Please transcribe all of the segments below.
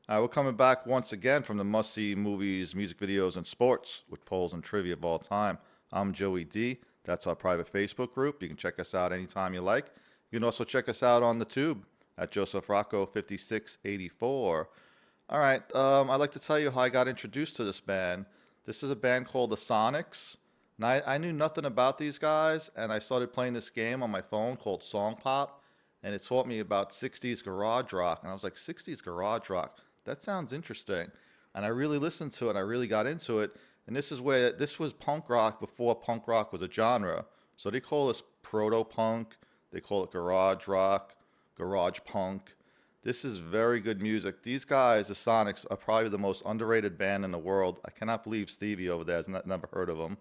We're coming back once again from the must-see movies, music videos, and sports with polls and trivia of all time. I'm Joey D. That's our private Facebook group. You can check us out anytime you like. You can also check us out on the tube at Joseph Rocco 5684. All right, I'd like to tell you how I got introduced to this band. This is a band called the SONICS. And I knew nothing about these guys, and I started playing this game on my phone called Song Pop, and it taught me about 60s garage rock. And I was like, 60s garage rock? That sounds interesting. And I really listened to it, I really got into it. And this was punk rock before punk rock was a genre. So they call this proto punk, they call it garage rock, garage punk. This is very good music. These guys, the Sonics, are probably the most underrated band in the world. I cannot believe Stevie over there has never heard of them.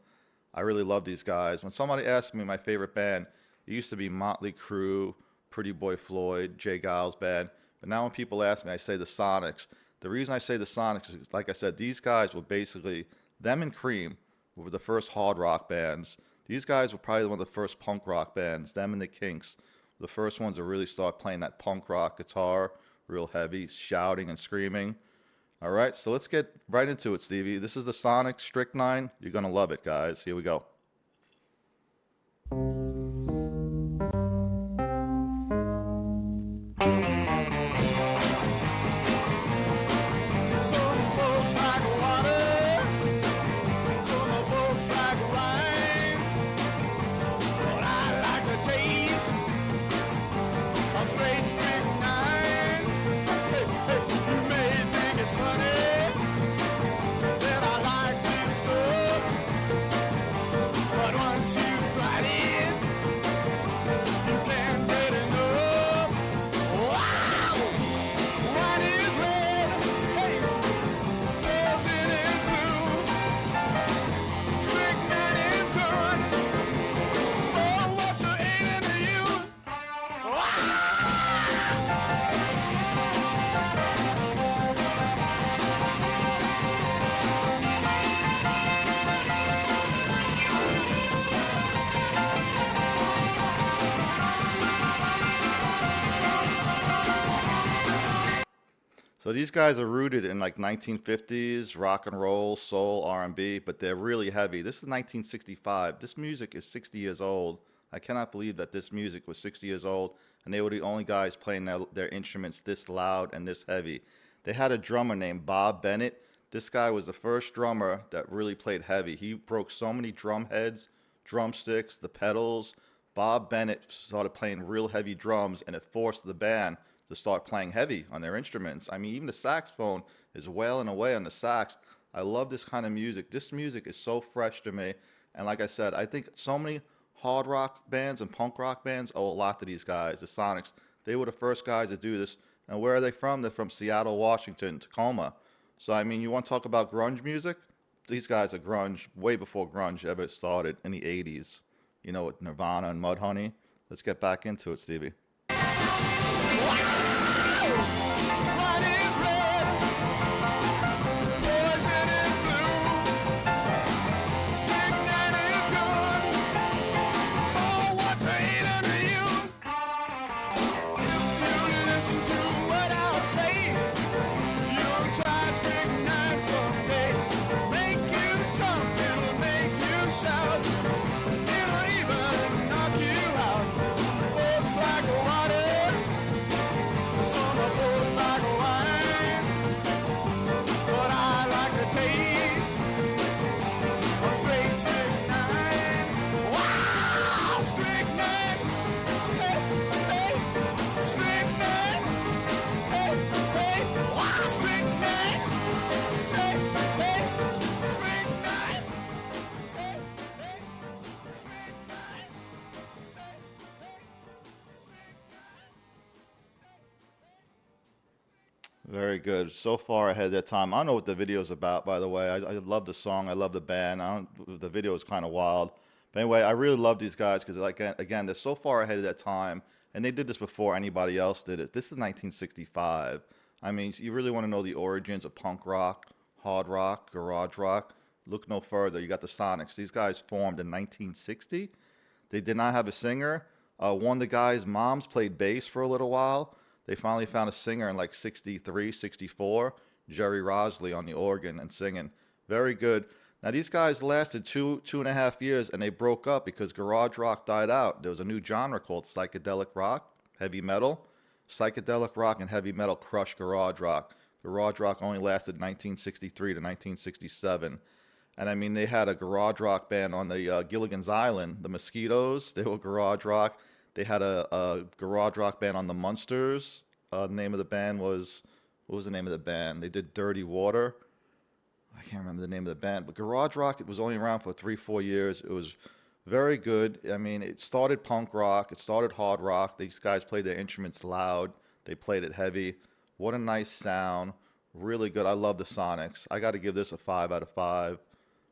I really love these guys. When somebody asks me my favorite band, it used to be Motley Crue, Pretty Boy Floyd, Jay Giles Band. But now when people ask me, I say the Sonics. The reason I say the Sonics is, like I said, these guys were basically, them and Cream were the first hard rock bands. These guys were probably one of the first punk rock bands, them and the Kinks. The first ones to really start playing that punk rock guitar, real heavy, shouting and screaming. All right, so let's get right into it, Stevie. This is the Sonic Strychnine. You're going to love it, guys. Here we go. So these guys are rooted in like 1950s rock and roll, soul, R&B, but they're really heavy. This is 1965. This music is 60 years old. I cannot believe that this music was 60 years old, and they were the only guys playing their instruments this loud and this heavy. They had a drummer named Bob Bennett. This guy was the first drummer that really played heavy. He broke so many drum heads, drumsticks, the pedals. Bob Bennett started playing real heavy drums, and it forced the band to start playing heavy on their instruments. I mean, even the saxophone is wailing away on the sax. I love this kind of music. This music is so fresh to me. And like I said, I think so many hard rock bands and punk rock bands owe a lot to these guys, the Sonics. They were the first guys to do this. And where are they from? They're from Seattle, Washington, Tacoma. So, I mean, you want to talk about grunge music? These guys are grunge way before grunge ever started in the 80s. You know, with Nirvana and Mudhoney. Let's get back into it, Stevie. What is red? Poison is blue. Strychnine is good. Oh, what's the hate under you? If you listen to what I'll say, you'll try strychnine someday. Make you jump, it'll make you shout. It'll even knock you out. Folks like water. Very good. So far ahead of that time. I don't know what the video is about, by the way. I love the song. I love the band. The video is kind of wild. But anyway, I really love these guys because, like, again, they're so far ahead of that time. And they did this before anybody else did it. This is 1965. I mean, you really want to know the origins of punk rock, hard rock, garage rock. Look no further. You got the Sonics. These guys formed in 1960. They did not have a singer. One of the guys' moms played bass for a little while. They finally found a singer in like 63, 64, Jerry Rosley on the organ and singing. Very good. Now these guys lasted 2.5 years, and they broke up because garage rock died out. There was a new genre called psychedelic rock, heavy metal. Psychedelic rock and heavy metal crushed garage rock. Garage rock only lasted 1963 to 1967. And I mean, they had a garage rock band on the Gilligan's Island, the Mosquitoes. They were garage rock. They had a garage rock band on the Munsters. The name of the band was, what was the name of the band? They did Dirty Water. I can't remember the name of the band, but garage rock, it was only around for 3, 4 years. It was very good. I mean, it started punk rock, it started hard rock. These guys played their instruments loud, they played it heavy. What a nice sound. Really good. I love the Sonics. I got to give this a 5 out of 5.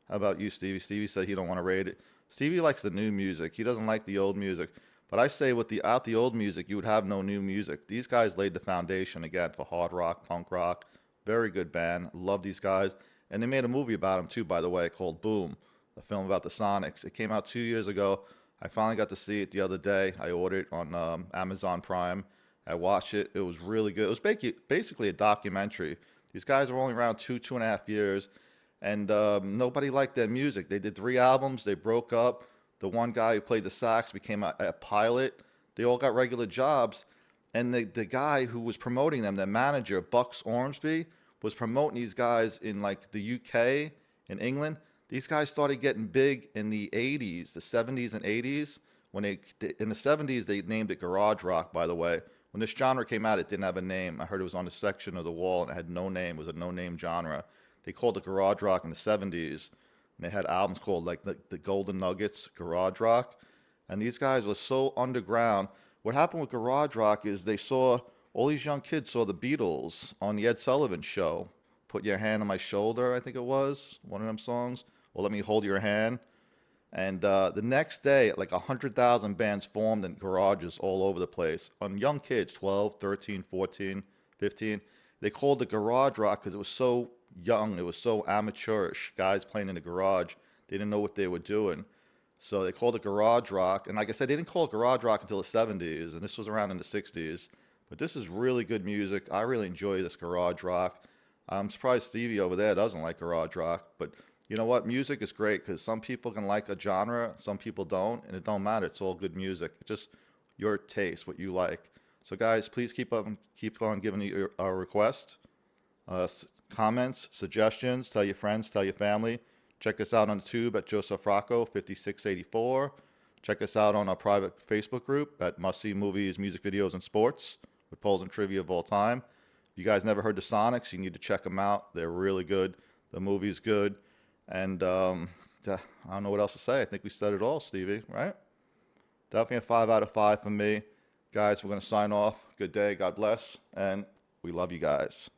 How about you, Stevie? Stevie said he don't want to rate it. Stevie likes the new music. He doesn't like the old music. But I say without the old music, you would have no new music. These guys laid the foundation again for hard rock, punk rock. Very good band. Love these guys. And they made a movie about them too, by the way, called Boom, a film about the Sonics. It came out 2 years ago. I finally got to see it the other day. I ordered it on Amazon Prime. I watched it. It was really good. It was basically a documentary. These guys were only around 2.5 years, and nobody liked their music. They did 3 albums. They broke up. The one guy who played the sax became a pilot. They all got regular jobs. And the guy who was promoting them, their manager, Bucks Ormsby, was promoting these guys in like the UK, in England. These guys started getting big in the 80s, the 70s and 80s. In the 70s, they named it garage rock, by the way. When this genre came out, it didn't have a name. I heard it was on a section of the wall and it had no name. It was a no-name genre. They called it garage rock in the 70s. And they had albums called like the Golden Nuggets, garage rock. And these guys were so underground. What happened with garage rock is all these young kids saw the Beatles on the Ed Sullivan Show. Put Your Hand on My Shoulder, I think it was, one of them songs. Or Let Me Hold Your Hand. And the next day, like 100,000 bands formed in garages all over the place on young kids, 12, 13, 14, 15. They called it garage rock because it was so young. It was so amateurish. Guys playing in the garage. They didn't know what they were doing. So they called it garage rock. And like I said, they didn't call it garage rock until the 70s. And this was around in the 60s. But this is really good music. I really enjoy this garage rock. I'm surprised Stevie over there doesn't like garage rock. But you know what? Music is great because some people can like a genre, some people don't, and it don't matter. It's all good music. It's just your taste, what you like. So guys, please keep on giving me our request, comments, suggestions. Tell your friends, tell your family. Check us out on the tube at Joseph Rocco 5684. Check us out on our private Facebook group at Must See Movies, Music Videos, and Sports with polls and trivia of all time. If you guys never heard the Sonics, you need to check them out. They're really good. The movie's good. And I don't know what else to say. I think we said it all, Stevie, right? Definitely a 5 out of 5 from me. Guys, we're going to sign off. Good day. God bless. And we love you guys.